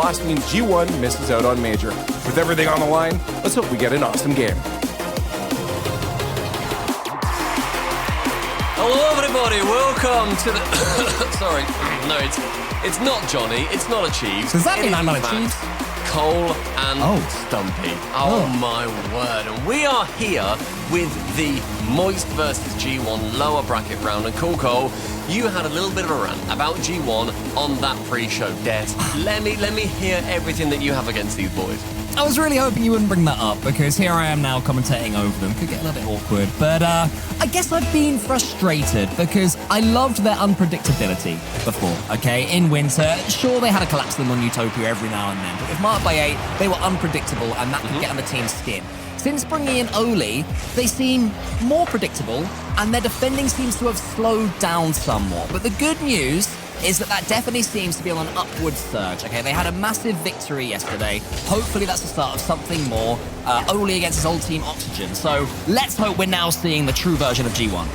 loss means G1 misses out on Major. With everything on the line, let's hope we get an awesome game. Hello everybody, welcome to the... Sorry, no, it's not Johnny, it's not a Chiefs. Does that mean I'm not a Chiefs? Cole and Stumpy. Oh my word. And we are here with the Moist versus G1 lower bracket round. And Cool Cole, you had a little bit of a rant about G1 on that pre-show desk. Let me hear everything that you have against these boys. I was really hoping you wouldn't bring that up, because here I am now commentating over them. Could get a little bit awkward, but I guess I've been frustrated because I loved their unpredictability before, okay? In winter, sure, they had a collapse them on Utopia every now and then, but with Mark by 8, they were unpredictable, and that could get on the team's skin. Since bringing in Oli, they seem more predictable, and their defending seems to have slowed down somewhat. But the good news is that definitely seems to be on an upward surge, okay? They had a massive victory yesterday. Hopefully that's the start of something more. Oli against his old team, Oxygen. So let's hope we're now seeing the true version of G1.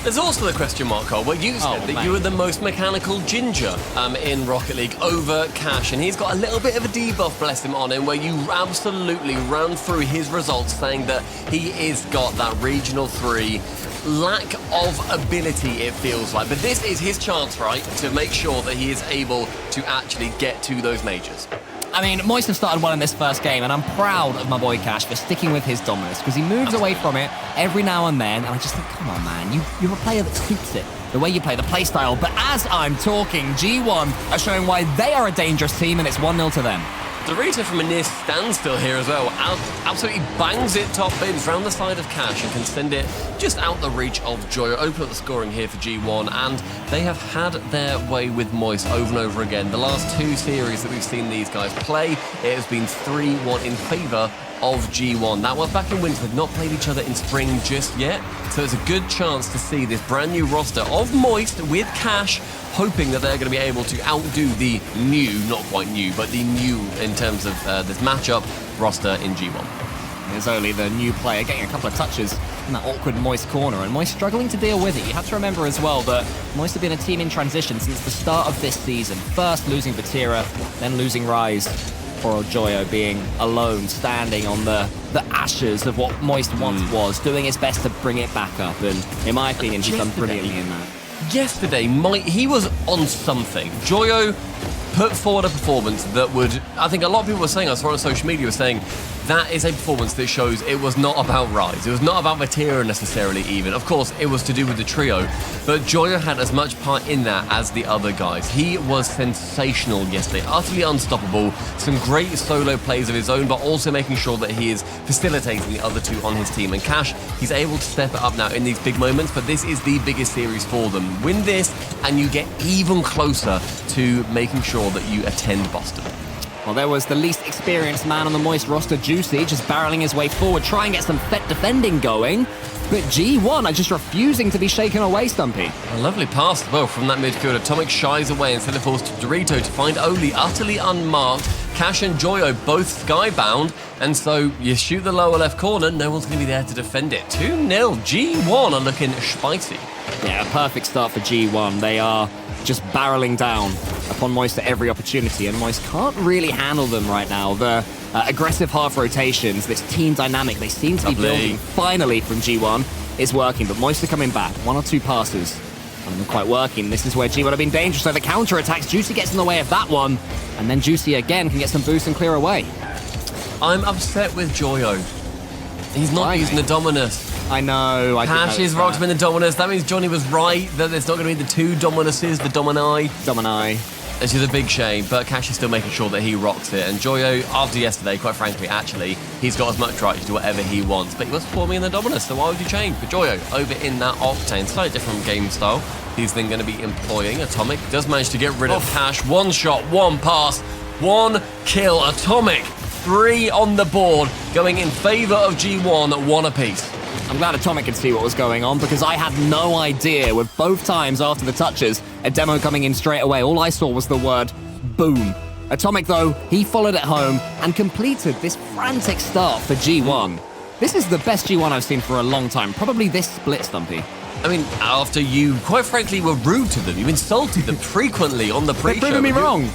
There's also the question mark, Cole, where you said that you were the most mechanical ginger in Rocket League over Cash, and he's got a little bit of a debuff, bless him, on him, where you absolutely ran through his results saying that he is got that Regional 3 lack of ability, it feels like. But this is his chance, right, to make sure that he is able to actually get to those majors. I mean, Moist have started well in this first game, and I'm proud of my boy Cash for sticking with his dominance, because he moves away from it every now and then, and I just think, come on, man, you're a player that suits it, the way you play, the play style. But as I'm talking, G1 are showing why they are a dangerous team, and it's 1-0 to them. Dorito from a near standstill here as well. Absolutely bangs it top bins round the side of Cash and can send it just out the reach of Joyo. Open up the scoring here for G1, and they have had their way with Moist over and over again. The last two series that we've seen these guys play, it has been 3-1 in favour of G1. That was back in winter. They've not played each other in spring just yet, so it's a good chance to see this brand new roster of Moist with Cash, hoping that they're going to be able to outdo the new, not quite new, but the new in terms of this matchup roster in G1. There's only the new player getting a couple of touches in that awkward Moist corner, and Moist struggling to deal with it. You have to remember as well that Moist have been a team in transition since the start of this season. First losing Vatira, then losing Rise. Poor Joyo being alone, standing on the ashes of what Moist once was, doing his best to bring it back up, and in my opinion, he's done brilliantly in that. Yesterday, he was on something. Joyo put forward a performance that would, I think a lot of people were saying, I saw on social media, were saying, that is a performance that shows it was not about Rise. It was not about Vatira necessarily even. Of course, it was to do with the trio, but Joyo had as much part in that as the other guys. He was sensational yesterday, utterly unstoppable. Some great solo plays of his own, but also making sure that he is facilitating the other two on his team. And Cash, he's able to step it up now in these big moments, but this is the biggest series for them. Win this, and you get even closer to making sure that you attend Boston. Well, there was the least experienced man on the Moist roster, Juicy, just barreling his way forward, trying to get some defending going. But G1 are just refusing to be shaken away, Stumpy. A lovely pass as well from that midfielder. Atomic shies away instead of falls to Dorito to find Oli utterly unmarked. Cash and Joyo both skybound, and so you shoot the lower left corner, no one's going to be there to defend it. 2-0, G1 are looking spicy. Yeah, a perfect start for G1. They are just barreling down upon Moist at every opportunity, and Moist can't really handle them right now. The aggressive half rotations, this team dynamic they seem to be building finally from G1 is working, but Moist are coming back. One or two passes, and not quite working. This is where G1 have been dangerous, so the counter-attacks, Juicy gets in the way of that one, and then Juicy again can get some boost and clear away. I'm upset with Joyo. He's not using the Dominus. I know. Cash is rocked in the Dominus. That means Johnny was right, that there's not going to be the two Dominuses, the Domini. Which is a big shame, but Cash is still making sure that he rocks it. And Joyo, after yesterday, quite frankly, actually, he's got as much right to do whatever he wants. But he was performing in the Dominus, so why would you change? But Joyo, over in that Octane, slightly different game style, he's then going to be employing. Atomic does manage to get rid of Cash. One shot, one pass, one kill. Atomic, 3 on the board, going in favour of G1 at 1 apiece. I'm glad Atomic could see what was going on, because I had no idea with both times after the touches, a demo coming in straight away. All I saw was the word boom. Atomic, though, he followed it home and completed this frantic start for G1. This is the best G1 I've seen for a long time, probably this split, Stumpy. I mean, after you, quite frankly, were rude to them, you insulted them frequently on the pre-show. They're proving me wrong.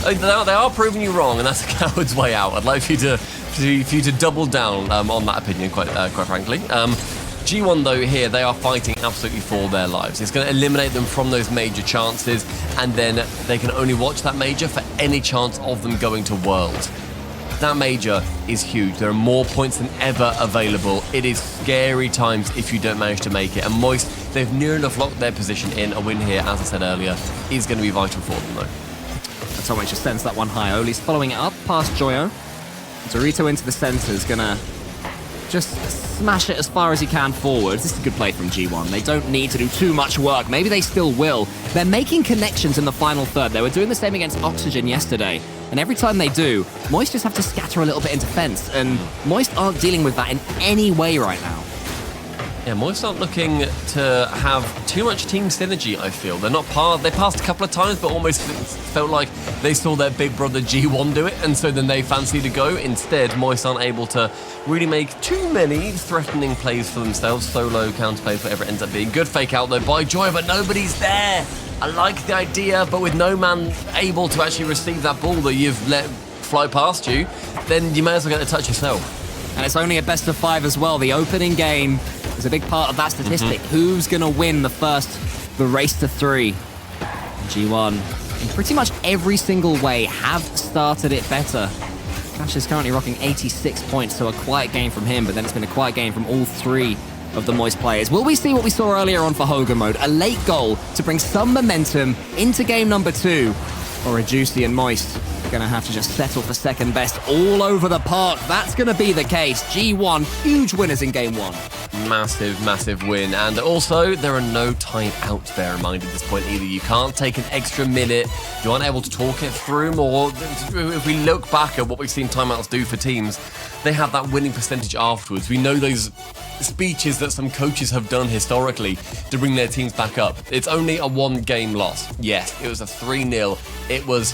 They are proving you wrong, and that's a coward's way out. I'd like for you to double down on that opinion, quite frankly. G1, though, here, they are fighting absolutely for their lives. It's going to eliminate them from those major chances, and then they can only watch that major for any chance of them going to Worlds. That major is huge. There are more points than ever available. It is scary times if you don't manage to make it. And Moist, they've near enough locked their position in. A win here, as I said earlier, is going to be vital for them, though. Atomic just sends that one high. Oli's following it up past Joyo. Dorito into the center is going to just smash it as far as he can forwards. This is a good play from G1. They don't need to do too much work. Maybe they still will. They're making connections in the final third. They were doing the same against Oxygen yesterday. And every time they do, Moist just have to scatter a little bit into fence. And Moist aren't dealing with that in any way right now. Yeah, Moist aren't looking to have too much team synergy, I feel. They passed a couple of times, but almost felt like they saw their big brother G1 do it, and so then they fancied to go. Instead, Moist aren't able to really make too many threatening plays for themselves. Solo, counterplays, whatever it ends up being. Good fake out, though, by Joy, but nobody's there. I like the idea, but with no man able to actually receive that ball that you've let fly past you, then you may as well get the touch yourself. And it's only a best of 5 as well. The opening game is a big part of that statistic. Who's going to win the race to 3? G1, in pretty much every single way, have started it better. Cash is currently rocking 86 points, so a quiet game from him, but then it's been a quiet game from all 3 of the Moist players. Will we see what we saw earlier on for Hogan mode? A late goal to bring some momentum into game number 2, or a Juicy and Moist gonna have to just settle for second best all over the park? That's gonna be the case. G1, huge winners in game 1. Massive win. And also, there are no timeouts, bear in mind, at this point either. You can't take an extra minute. You aren't able to talk it through more. If we look back at what we've seen timeouts do for teams, they have that winning percentage afterwards. We know those speeches that some coaches have done historically to bring their teams back up. It's only a 1-game loss. Yes, it was a 3-0. It was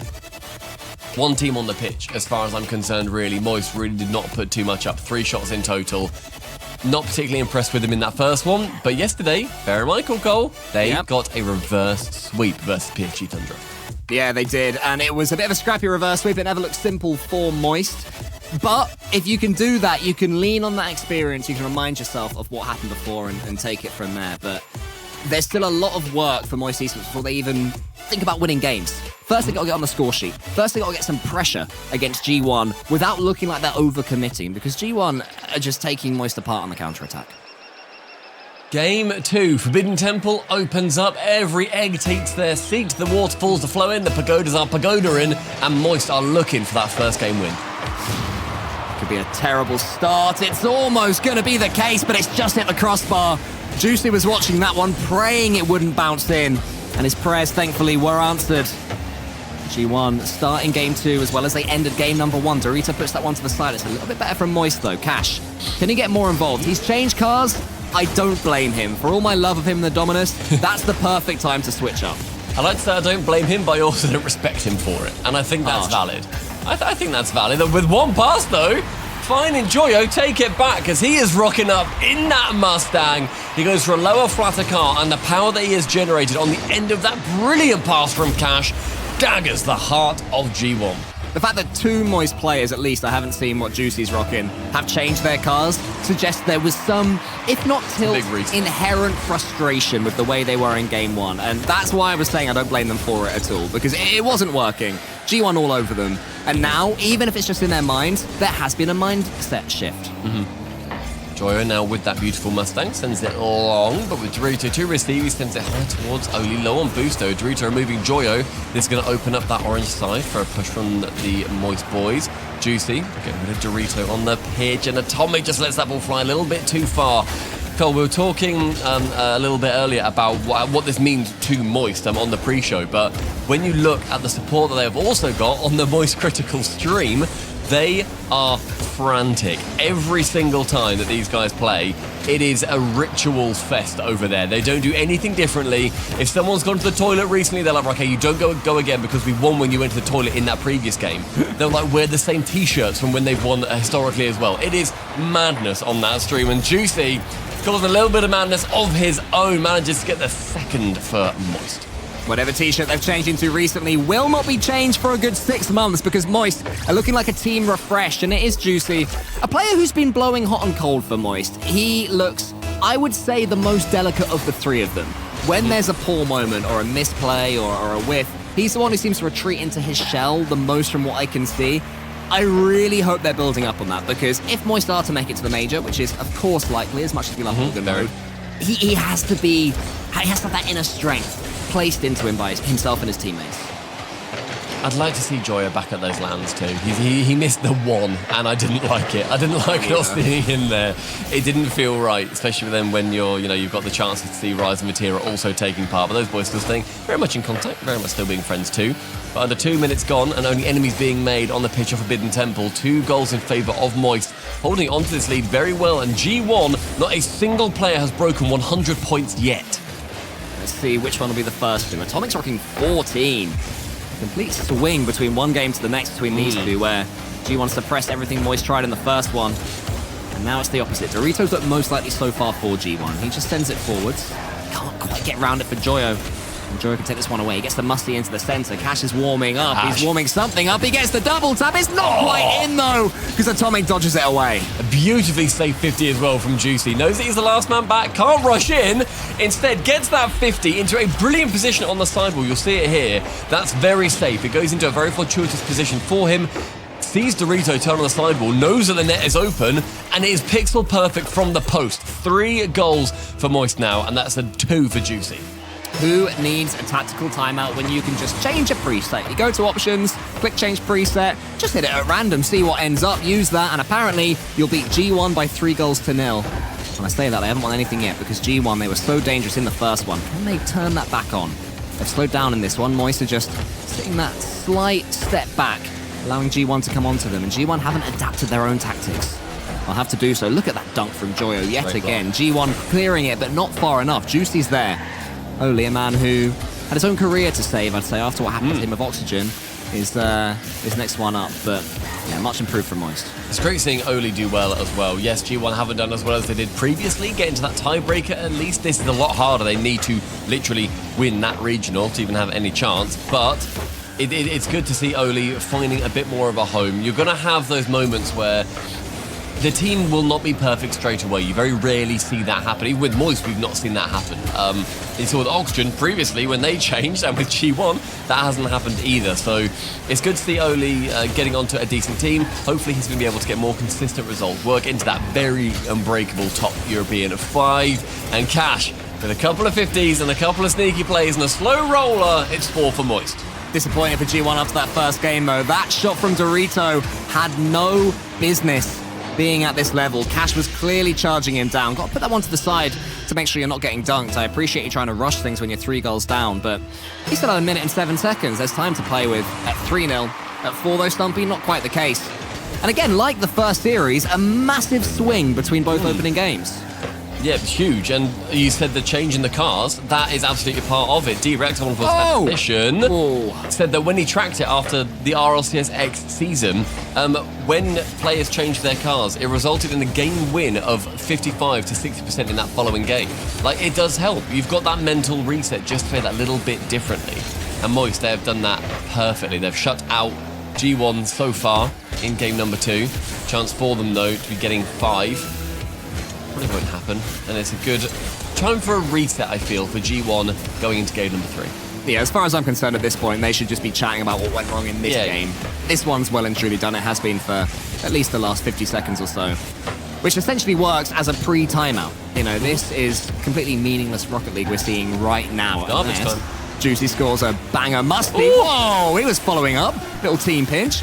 one team on the pitch, as far as I'm concerned, really. Moist really did not put too much up. 3 shots in total. Not particularly impressed with him in that first one, but yesterday, Bear and Michael Cole, they got a reverse sweep versus PSG Tundra. Yeah, they did, and it was a bit of a scrappy reverse sweep. It never looked simple for Moist. But if you can do that, you can lean on that experience, you can remind yourself of what happened before and take it from there. But there's still a lot of work for Moist Esports before they even think about winning games. First, they got to get on the score sheet. First, they got to get some pressure against G1 without looking like they're overcommitting, because G1 are just taking Moist apart on the counter-attack. Game 2, Forbidden Temple opens up. Every egg takes their seat. The waterfalls are flowing, the pagodas are pagoda-ing, and Moist are looking for that first game win. Could be a terrible start. It's almost going to be the case, but it's just hit the crossbar. Juicy was watching that one, praying it wouldn't bounce in, and his prayers, thankfully, were answered. G1 starting game 2 as well as they ended game number 1. Dorito puts that one to the side. It's a little bit better from Moist, though. Cash, can he get more involved? He's changed cars. I don't blame him. For all my love of him in the Dominus, that's the perfect time to switch up. I like to say I don't blame him, but I also don't respect him for it. And I think that's valid. I think that's valid. With one pass, though, fine, Enjoyo, take it back, because he is rocking up in that Mustang. He goes for a lower, flatter car, and the power that he has generated on the end of that brilliant pass from Cash daggers the heart of G1. The fact that 2 Moist players, at least I haven't seen what Juicy's rocking, have changed their cars suggests there was some, if not tilt, inherent frustration with the way they were in game 1. And that's why I was saying I don't blame them for it at all, because it wasn't working. G1 all over them. And now, even if it's just in their minds, there has been a mindset shift. Joyo now with that beautiful Mustang sends it long, but with Dorito to receive, he sends it high towards Oli, low on boost though. Dorito removing Joyo. This is going to open up that orange side for a push from the Moist boys. Juicy getting rid of Dorito on the pitch, and Atomic just lets that ball fly a little bit too far. Phil, we were talking a little bit earlier about what this means to Moist on the pre-show, but when you look at the support that they have also got on the Moist Critical stream, they are frantic. Every single time that these guys play, it is a rituals fest over there. They don't do anything differently. If someone's gone to the toilet recently, they're like, okay, you don't go again because we won when you went to the toilet in that previous game. They'll like wear the same t-shirts from when they've won historically as well. It is madness on that stream, and Juicy, causing a little bit of madness of his own, manages to get the second for Moist. Whatever t-shirt they've changed into recently will not be changed for a good 6 months because Moist are looking like a team refreshed, and it is Juicy. A player who's been blowing hot and cold for Moist. He looks, I would say, the most delicate of the three of them. When there's a poor moment or a misplay or a whiff, he's the one who seems to retreat into his shell the most from what I can see. I really hope they're building up on that, because if Moist are to make it to the major, which is of course likely as much as we love Morgan mode, he has to have that inner strength placed into him by himself and his teammates. I'd like to see Joyo back at those lands too. He missed the one, and I didn't like it. I didn't like not seeing him there. It didn't feel right, especially then when you've got the chance to see Rise and Vatira also taking part. But those boys still staying very much in contact, very much still being friends too. But under 2 minutes gone, and only enemies being made on the pitch of Forbidden Temple. 2 goals in favour of Moist, holding onto this lead very well. And G1, not a single player has broken 100 points yet. Let's see which one will be the first to. Atomic's rocking 14. Complete swing between one game to the next between these two, where G1 suppressed everything Moist tried in the first one. And now it's the opposite. Doritos look most likely so far for G1. He just sends it forwards. Can't quite get around it for Joyo. And Joyo can take this one away. He gets the Musty into the center. Cash is warming up. He's warming something up. He gets the double tap. It's not quite in, though, because Atomic dodges it away. A beautifully safe 50 as well from Juicy. Knows that he's the last man back. Can't rush in. Instead, gets that 50 into a brilliant position on the sidewall. You'll see it here. That's very safe. It goes into a very fortuitous position for him. Sees Dorito turn on the sidewall, knows that the net is open, and it is pixel perfect from the post. 3 goals for Moist now, and that's a 2 for Juicy. Who needs a tactical timeout when you can just change a preset? You go to options, click change preset, just hit it at random, see what ends up, use that, and apparently you'll beat G1 by 3 goals to 0. When I say that, they haven't won anything yet, because G1, they were so dangerous in the first one. Can they turn that back on? They've slowed down in this one. Moist are just sitting that slight step back, allowing G1 to come onto them, and G1 haven't adapted their own tactics. They'll have to do so. Look at that dunk from Joyo yet again. G1 clearing it, but not far enough. Juicy's there. Oli, a man who had his own career to save, I'd say, after what happened to him with Oxygen, is his next one up. But yeah, much improved from Moist. It's great seeing Oli do well as well. Yes, G1 haven't done as well as they did previously. Get into that tiebreaker at least. This is a lot harder. They need to literally win that regional to even have any chance. But it's good to see Oli finding a bit more of a home. You're going to have those moments where the team will not be perfect straight away. You very rarely see that happen. Even with Moist, we've not seen that happen. You saw with Oxygen previously when they changed, and with G1, that hasn't happened either. So it's good to see Oli getting onto a decent team. Hopefully he's going to be able to get more consistent results, work into that very unbreakable top European 5. And Cash, with a couple of 50s and a couple of sneaky plays and a slow roller, it's 4 for Moist. Disappointing for G1 after that first game, though. That shot from Dorito had no business being at this level. Cash was clearly charging him down. Got to put that one to the side to make sure you're not getting dunked. I appreciate you trying to rush things when you're 3 goals down, but he's still at 1 minute and 7 seconds. There's time to play with. At 3-0, at 4 though, Stumpy, not quite the case. And again, like the first series, a massive swing between both opening games. Yeah, huge. And you said the change in the cars, that is absolutely part of it. D-Rex, on for mission, said that when he tracked it after the RLCS X season, when players changed their cars, it resulted in a game win of 55 to 60% in that following game. Like, it does help. You've got that mental reset just to play that little bit differently. And Moist, they have done that perfectly. They've shut out G1 so far in game number 2. Chance for them, though, to be getting 5. Probably won't happen, and it's a good time for a reset, I feel, for G1 going into game number 3. Yeah, as far as I'm concerned at this point, they should just be chatting about what went wrong in this game. This one's well and truly done. It has been for at least the last 50 seconds or so, which essentially works as a pre-timeout. You know, this is completely meaningless Rocket League we're seeing right now. Garbage time. Juicy scores a banger. Musty. Whoa, he was following up. Little team pinch.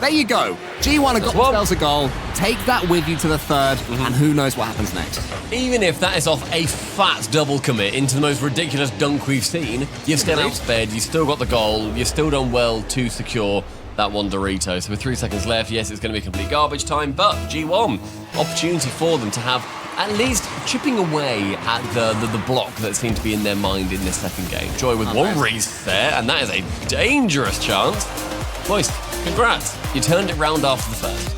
There you go. G1 have got themselves a goal. Take that with you to the 3rd, and who knows what happens next. Even if that is off a fat double commit into the most ridiculous dunk we've seen, you've still outspared, you've still got the goal, you've still done well to secure that one Dorito. So with 3 seconds left, yes, it's going to be complete garbage time, but G1, opportunity for them to have at least chipping away at the block that seemed to be in their mind in this second game. Joy with one reset, and that is a dangerous chance. Moist, congrats. You turned it round after the first.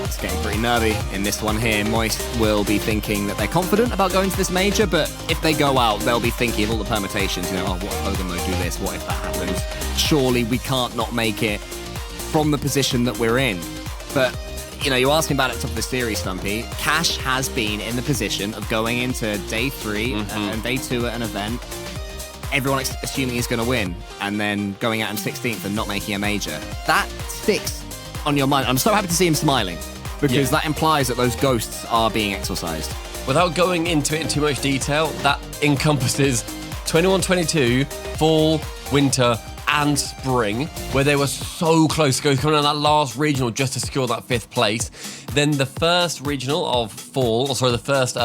It's getting pretty nervy in this one here. Moist will be thinking that they're confident about going to this major, but if they go out, they'll be thinking of all the permutations. You know, oh, what if Hogan Mode do this? What if that happens? Surely we can't not make it from the position that we're in. But, you know, you asked me about it at the top of the series, Stumpy. Cash has been in the position of going into day 3 and day 2 at an event, everyone assuming he's going to win, and then going out in 16th and not making a major. That sticks on your mind. I'm so happy to see him smiling, because that implies that those ghosts are being exorcised. Without going into it in too much detail, that encompasses 21-22, fall, winter, and spring, where they were so close to coming on that last regional just to secure that 5th place. Then the first regional of fall, the first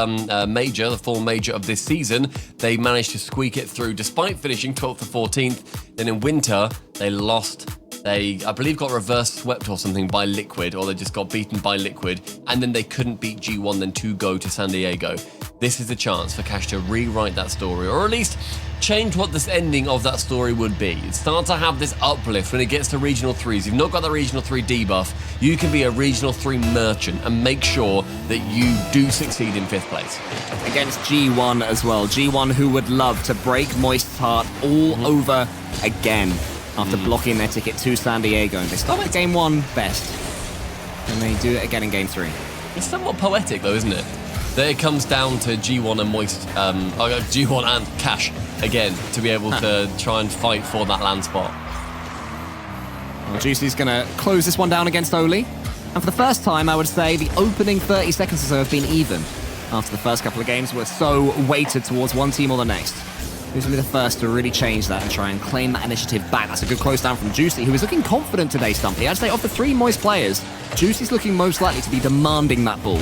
major, the fall major of this season, they managed to squeak it through despite finishing 12th to 14th. Then in winter, they lost. They, I believe, got reverse swept or something by Liquid, or they just got beaten by Liquid, and then they couldn't beat G1 then to go to San Diego. This is a chance for Cash to rewrite that story, or at least change what this ending of that story would be. Start to have this uplift when it gets to Regional 3s. You've not got the Regional 3 debuff. You can be a Regional 3 merchant and make sure that you do succeed in 5th place. Against G1 as well. G1 who would love to break Moist's heart all over again after blocking their ticket to San Diego. And they start with Game 1 best, and they do it again in Game 3. It's somewhat poetic though, isn't it? That it comes down to G1 and Moist, G1 and Cash again to be able to try and fight for that land spot. Well, Juicy's going to close this one down against Oli. And for the first time, I would say the opening 30 seconds or so have been even. After the first couple of games were so weighted towards one team or the next. Who's going to be the first to really change that and try and claim that initiative back? That's a good close down from Juicy, who is looking confident today, Stumpy. I'd say of the 3 Moist players, Juicy's looking most likely to be demanding that ball.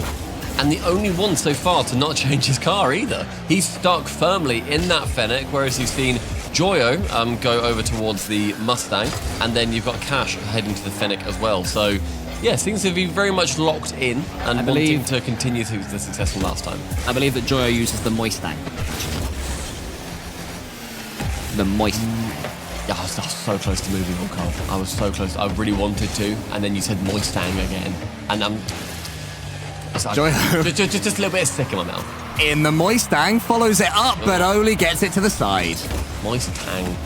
And the only one so far to not change his car either. He's stuck firmly in that Fennec, whereas you've seen Joyo go over towards the Mustang, and then you've got Cash heading to the Fennec as well. So, yeah, seems to be very much locked in and wanting to continue to the success from last time. I believe that Joyo uses the Mustang. The Moist. Yeah, I was so close to moving on, Carl. I was so close. I really wanted to, and then you said Mustang again, and Joyo. Just a little bit of sick in my mouth. In the Mustang, follows it up, but only gets it to the side. Mustang.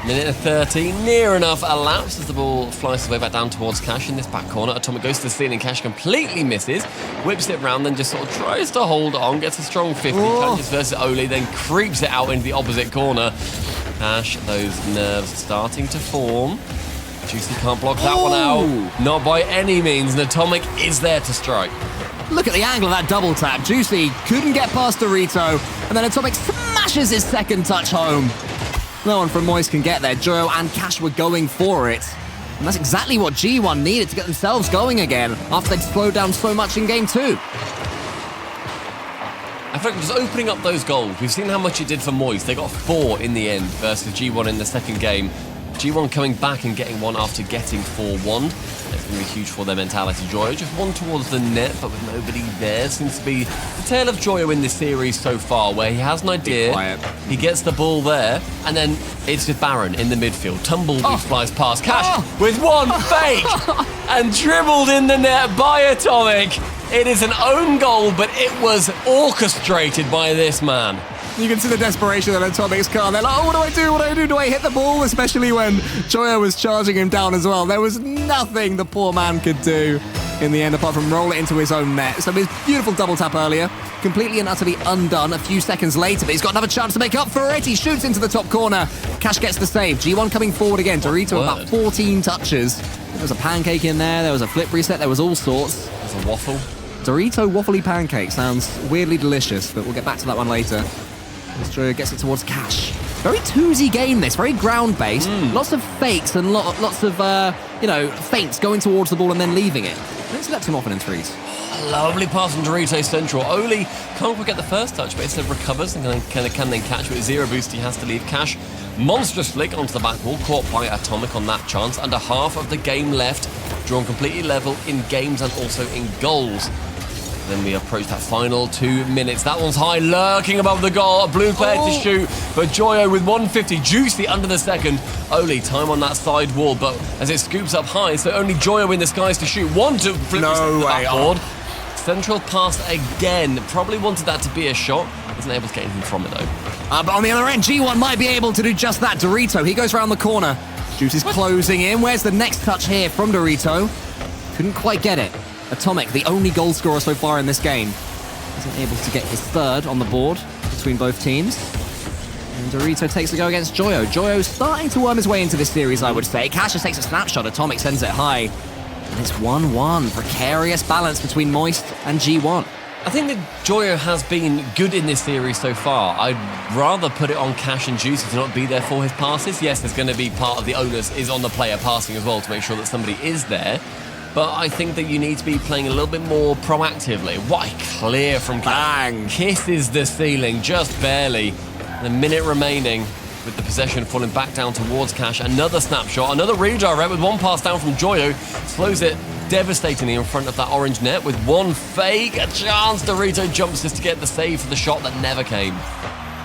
Minute and 30, near enough elapsed as the ball flies its way back down towards Cash in this back corner. Atomic goes to the ceiling, Cash completely misses, whips it round, then just sort of tries to hold on, gets a strong 50, challenges versus Oli, then creeps it out into the opposite corner. Cash, those nerves starting to form. Juicy can't block that one out. Not by any means, and Atomic is there to strike. Look at the angle of that double tap. Juicy couldn't get past Dorito, and then Atomic smashes his second touch home. No one from Moist can get there. Joyo and Cash were going for it. And that's exactly what G1 needed to get themselves going again after they'd slowed down so much in Game 2. I feel like just opening up those goals, we've seen how much it did for Moist. They got 4 in the end versus G1 in the second game. G1 coming back and getting one after getting 4-1. It's going to be huge for their mentality. Joyo just one towards the net, but with nobody there. Seems to be the tale of Joyo in this series so far, where he has an idea, he gets the ball there, and then it's just Baron in the midfield. Tumbleweed flies past Cash with one fake and dribbled in the net by Atomic. It is an own goal, but it was orchestrated by this man. You can see the desperation in Atomic's car. They're like, oh, what do I do? What do I do? Do I hit the ball? Especially when Joyo was charging him down as well. There was nothing the poor man could do in the end apart from roll it into his own net. So his beautiful double tap earlier, completely and utterly undone a few seconds later, but he's got another chance to make up for it. He shoots into the top corner. Cash gets the save. G1 coming forward again. Dorito about 14 touches. There was a pancake in there. There was a flip reset. There was all sorts. There's a waffle. Dorito waffly pancake sounds weirdly delicious, but we'll get back to that one later. Joyo gets it towards Cash. Very twosy game this, very ground-based. Lots of fakes and lots of, feints going towards the ball and then leaving it. Let's let him often in threes. Lovely pass from Dorito Central. Oli can't quite get the first touch, but instead recovers and can then catch with 0 boost. He has to leave Cash. Monstrous flick onto the back wall, caught by Atomic on that chance. Under half of the game left, drawn completely level in games and also in goals. Then we approach that final 2 minutes. That one's high, lurking above the goal. A blue player to shoot. but Joyo with 150, Juicy under the second. Oli, time on that side wall, but as it scoops up high, so only Joyo in the skies to shoot. One to flip No way. backboard. Central pass again. Probably wanted that to be a shot. Wasn't able to get anything from it though. But on the other end, G1 might be able to do just that. Dorito, he goes around the corner. Juice is closing in. Where's the next touch here from Dorito? Couldn't quite get it. Atomic, the only goal scorer so far in this game, isn't able to get his third on the board between both teams. And Dorito takes a go against Joyo. Joyo's starting to worm his way into this series, I would say. Cash just takes a snapshot. Atomic sends it high. And it's 1-1. Precarious balance between Moist and G1. I think that Joyo has been good in this series so far. I'd rather put it on Cash and Juicy to not be there for his passes. Yes, there's going to be part of the onus is on the player passing as well to make sure that somebody is there. But I think that you need to be playing a little bit more proactively. What a clear from Cash. Bang. Kisses the ceiling, just barely. And a minute remaining with the possession falling back down towards Cash. Another snapshot, another redirect with one pass down from Joyo. Slows it devastatingly in front of that orange net with one fake. A chance. Dorito jumps just to get the save for the shot that never came.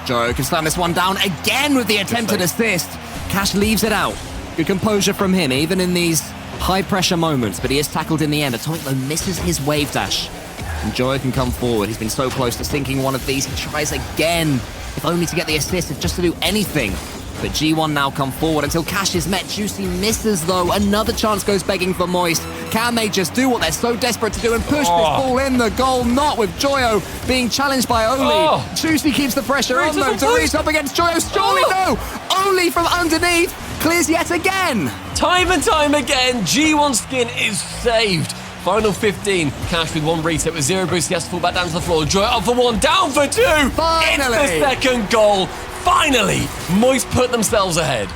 Joyo can slam this one down again with the attempted assist. Cash leaves it out. Good composure from him, even in these high-pressure moments, but he is tackled in the end. Atomic, though, misses his wave dash. And Joyo can come forward. He's been so close to sinking one of these. He tries again, if only to get the assist, if just to do anything. But G1 now come forward until Cash is met. Juicy misses, though. Another chance goes begging for Moist. Can they just do what they're so desperate to do and push this ball in? The goal not with Joyo being challenged by Oli. Juicy keeps the pressure on, though. Dorito up against Joyo. Surely no! Oli from underneath clears yet again. Time and time again, G1 skin is saved. Final 15, Cash with one reset with zero boost. He has to fall back down to the floor. Joy up for one, down for two. Finally. It's the second goal. Finally, Moist put themselves ahead.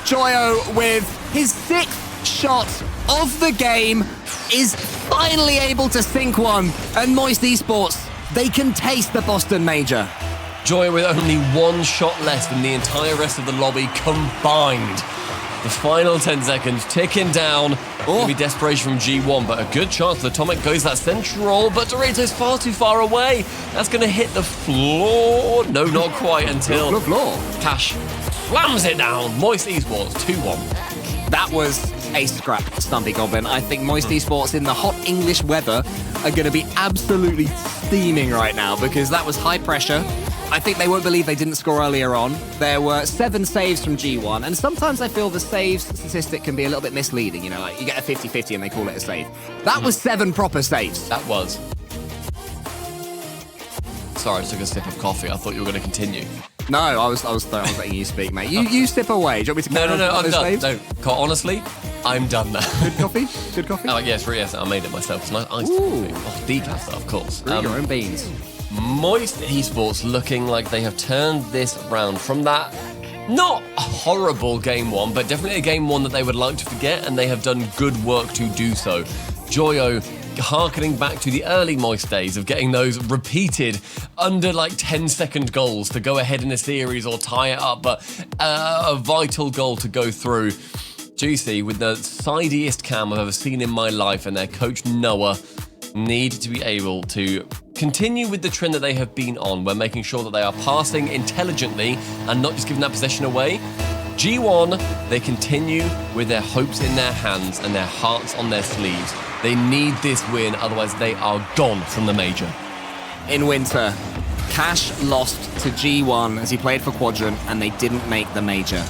Joyo with his sixth shot of the game is finally able to sink one. And Moist Esports, they can taste the Boston Major. Joy with only one shot less than the entire rest of the lobby combined. The final 10 seconds ticking down. It'll be desperation from G1, but a good chance. Atomic goes that central, but Dorito's far too far away. That's going to hit the floor. No, not quite until The floor. Cash slams it down. Moist Esports 2-1. That was a scrap, Stumpy Goblin. I think Moist Esports in the hot English weather are going to be absolutely steaming right now because that was high pressure. I think they won't believe they didn't score earlier on. There were 7 saves from G1, and sometimes I feel the saves statistic can be a little bit misleading. You know, like you get a 50-50 and they call it a save. That was 7 proper saves. That was. Sorry, I took a sip of coffee. I thought you were going to continue. No, I was letting you speak, mate. You sip away. Do you want me to carry No, on I'm those done. saves? No, honestly, I'm done now. Good coffee? Good coffee? Oh, yes, I made it myself. It's nice iced coffee. Oh, decaf, of course. Brew your own beans. Moist Esports looking like they have turned this round from that not a horrible game one, but definitely a game one that they would like to forget, and they have done good work to do so. Joyo harkening back to the early Moist days of getting those repeated under like 10-second goals to go ahead in a series or tie it up, but a vital goal to go through. Juicy with the sidiest cam I've ever seen in my life, and their coach Noah need to be able to continue with the trend that they have been on. We're making sure that they are passing intelligently and not just giving that possession away. G1, they continue with their hopes in their hands and their hearts on their sleeves. They need this win, otherwise they are gone from the major. In winter, Cash lost to G1 as he played for Quadrant, and they didn't make the major.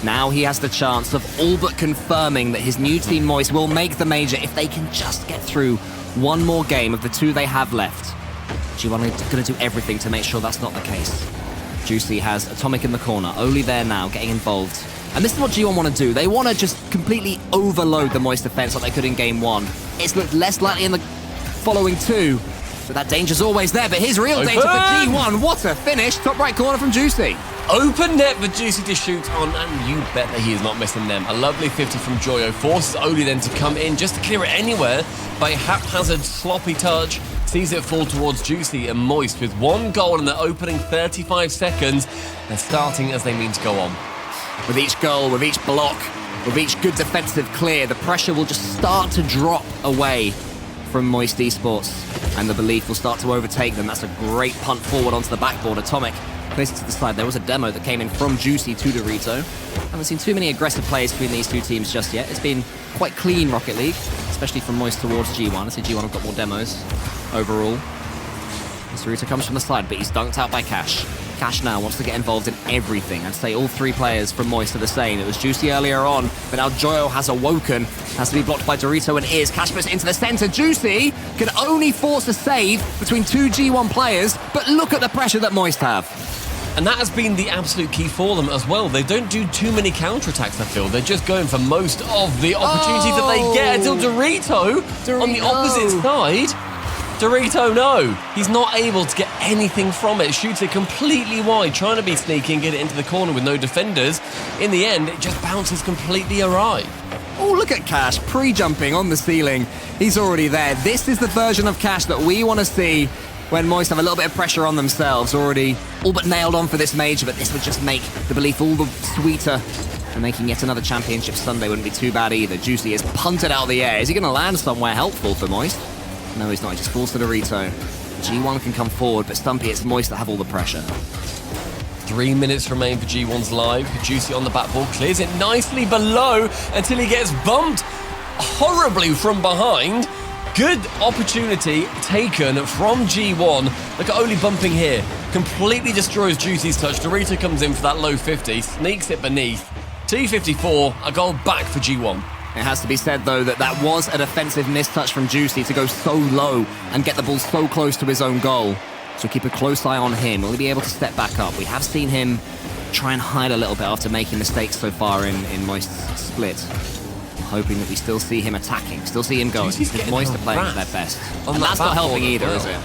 Now he has the chance of all but confirming that his new team Moist will make the major if they can just get through one more game of the 2 they have left. G1 are going to do everything to make sure that's not the case. Juicy has Atomic in the corner, Oli there now, getting involved. And this is what G1 want to do. They want to just completely overload the Moist defense like they could in game 1. It's looked less likely in the following 2, but that danger's always there. But here's real danger for G1. What a finish. Top right corner from Juicy. Open net for Juicy to shoot on, and you bet that he is not missing them. A lovely 50 from Joyo forces Oli then to come in just to clear it anywhere by a haphazard, sloppy touch. Sees it fall towards Juicy, and Moist with 1 goal in the opening 35 seconds. They're starting as they mean to go on. With each goal, with each block, with each good defensive clear, the pressure will just start to drop away from Moist Esports, and the belief will start to overtake them. That's a great punt forward onto the backboard. Atomic Closer to the side, there was a demo that came in from Juicy to Dorito. Haven't seen too many aggressive plays between these two teams just yet. It's been quite clean Rocket League, especially from Moist towards G1. I see G1 have got more demos overall. Dorito comes from the side, but he's dunked out by Cash. Cash now wants to get involved in everything. I'd say all three players from Moist are the same. It was Juicy earlier on, but now Joyo has awoken. Has to be blocked by Dorito and is. Cash puts it into the center. Juicy can only force a save between two G1 players, but look at the pressure that Moist have. And that has been the absolute key for them as well. They don't do too many counterattacks, I feel. They're just going for most of the opportunities that they get until Dorito on the opposite side. Dorito, no. He's not able to get anything from it. Shoots it completely wide, trying to be sneaky and get it into the corner with no defenders. In the end, it just bounces completely awry. Oh, look at Cash, pre-jumping on the ceiling. He's already there. This is the version of Cash that we want to see when Moist have a little bit of pressure on themselves. Already all but nailed on for this major, but this would just make the belief all the sweeter. And making yet another championship Sunday wouldn't be too bad either. Juicy is punted out of the air. Is he going to land somewhere helpful for Moist? No, he's not. He just falls to Dorito. G1 can come forward, but Stumpy, it's Moist that have all the pressure. 3 minutes remain for G1's live. Juicy on the back ball, clears it nicely below until he gets bumped horribly from behind. Good opportunity taken from G1. Look at Oli bumping here. Completely destroys Juicy's touch. Dorito comes in for that low 50, sneaks it beneath. T54, a goal back for G1. It has to be said, though, that that was a defensive mistouch from Juicy to go so low and get the ball so close to his own goal. So keep a close eye on him. Will he be able to step back up? We have seen him try and hide a little bit after making mistakes so far in Moist's split. I'm hoping that we still see him attacking, still see him going. Because Moist are playing at their best. And that's not helping either, is it?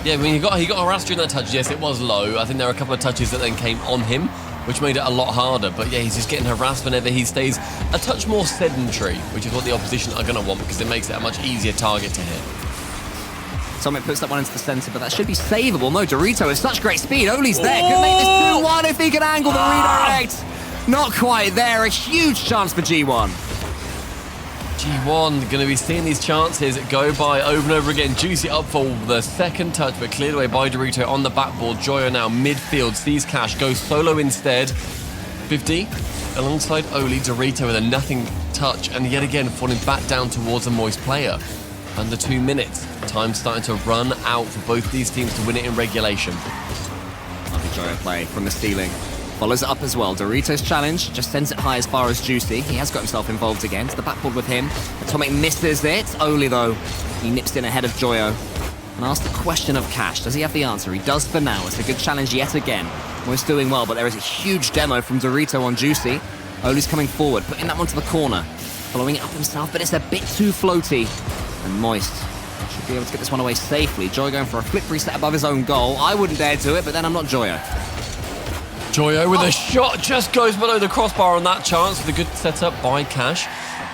Yeah, I mean, he got harassed during that touch. Yes, it was low. I think there were a couple of touches that then came on him, which made it a lot harder. But yeah, he's just getting harassed whenever he stays a touch more sedentary, which is what the opposition are going to want because it makes it a much easier target to hit. Tomic puts that one into the center, but that should be savable. No, Dorito has such great speed. Oli's there. Could make this 2-1 if he can angle the redirect. Not quite there. A huge chance for G1. G1 going to be seeing these chances go by over and over again. Juicy up for the second touch, but cleared away by Dorito on the backboard. Joyo now midfield, sees Cash, goes solo instead. 50 alongside Oli. Dorito with a nothing touch, and yet again falling back down towards a Moist player. Under 2 minutes. Time starting to run out for both these teams to win it in regulation. Lovely Joyo play from the ceiling. Follows it up as well. Dorito's challenge just sends it high as far as Juicy. He has got himself involved again. To the backboard with him. Tomic misses it. Oli, though, he nips in ahead of Joyo. And asks the question of Cash. Does he have the answer? He does for now. It's a good challenge yet again. Moist doing well, but there is a huge demo from Dorito on Juicy. Oli's coming forward, putting that one to the corner. Following it up himself, but it's a bit too floaty. And Moist should be able to get this one away safely. Joyo going for a flip reset above his own goal. I wouldn't dare do it, but then I'm not Joyo. Joyo with a shot, just goes below the crossbar on that chance with a good setup by Cash.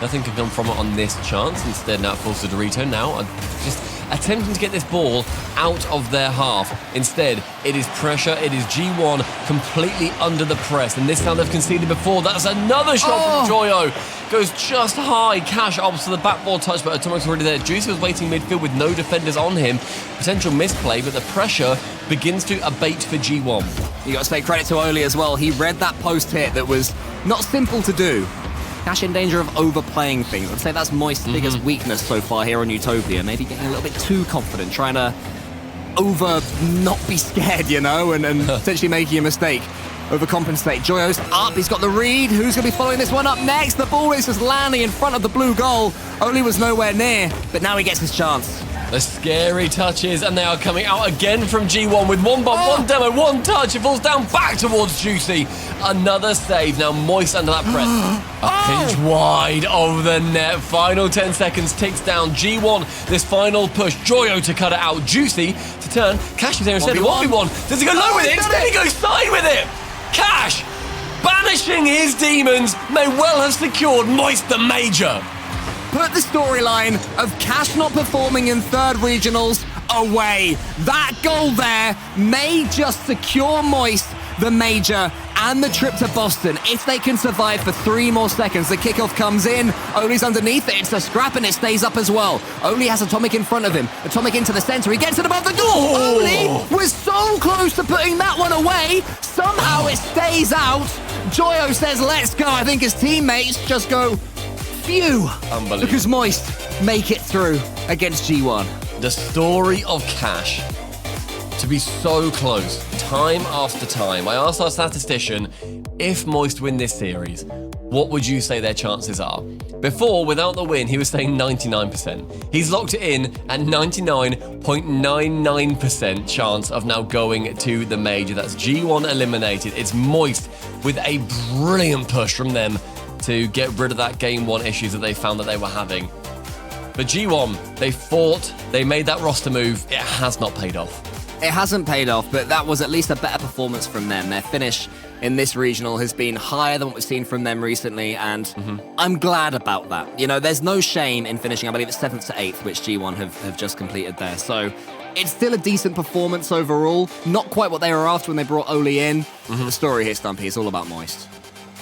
Nothing can come from it on this chance. Instead, now it falls to Dorito. Now, just attempting to get this ball out of their half. Instead, it is pressure. It is G1 completely under the press. And this time they've conceded before. That's another shot from Joyo. Goes just high. Cash opts to the backboard touch, but Atomic's already there. Juicy was waiting midfield with no defenders on him. Potential misplay, but the pressure begins to abate for G1. You got to say credit to Oli as well. He read that post hit that was not simple to do. Cash in danger of overplaying things. I'd say that's Moist's biggest weakness so far here on Utopia. Maybe getting a little bit too confident, trying to not be scared, you know, and potentially making a mistake. Overcompensate. Joyo's up. He's got the read. Who's going to be following this one up next? The ball is just landing in front of the blue goal. Oli was nowhere near, but now he gets his chance. The scary touches, and they are coming out again from G1 with one bump, one demo, one touch. It falls down back towards Juicy. Another save. Now Moist under that press. A pinch wide of the net. Final 10 seconds ticks down. G1, this final push. Joyo to cut it out. Juicy to turn. Cash is there instead of 1v1. Does he go low with it? Instead he goes side with it. Cash, banishing his demons, may well have secured Moist the major. Put the storyline of Cash not performing in third regionals away. That goal there may just secure Moist the major and the trip to Boston. If they can survive for 3 more seconds, the kickoff comes in. Oli's underneath it. It's a scrap and it stays up as well. Oli has Atomic in front of him. Atomic into the center. He gets it above the goal. Oli was so close to putting that one away. Somehow it stays out. Joyo says, let's go. I think his teammates just go, phew. Unbelievable. Because Moist make it through against G1. The story of Cash to be so close, time after time. I asked our statistician, if Moist win this series, what would you say their chances are? Before, without the win, he was saying 99%. He's locked it in at 99.99% chance of now going to the major. That's G1 eliminated. It's Moist with a brilliant push from them to get rid of that game 1 issues that they found that they were having. But G1, they fought, they made that roster move. It has not paid off. It hasn't paid off, but that was at least a better performance from them. Their finish in this regional has been higher than what we've seen from them recently, and I'm glad about that. You know, there's no shame in finishing, I believe it's 7th to 8th, which G1 have just completed there. So it's still a decent performance overall. Not quite what they were after when they brought Oli in. The story here, Stumpy, is all about Moist.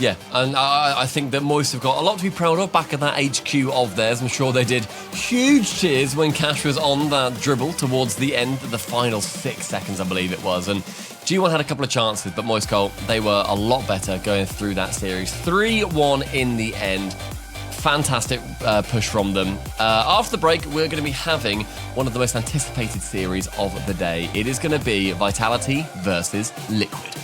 Yeah, and I think that Moist have got a lot to be proud of back at that HQ of theirs. I'm sure they did huge cheers when Cash was on that dribble towards the end, the final 6 seconds, I believe it was. And G1 had a couple of chances, but Moist Gold, they were a lot better going through that series. 3-1 in the end. Fantastic push from them. After the break, we're going to be having one of the most anticipated series of the day. It is going to be Vitality versus Liquid.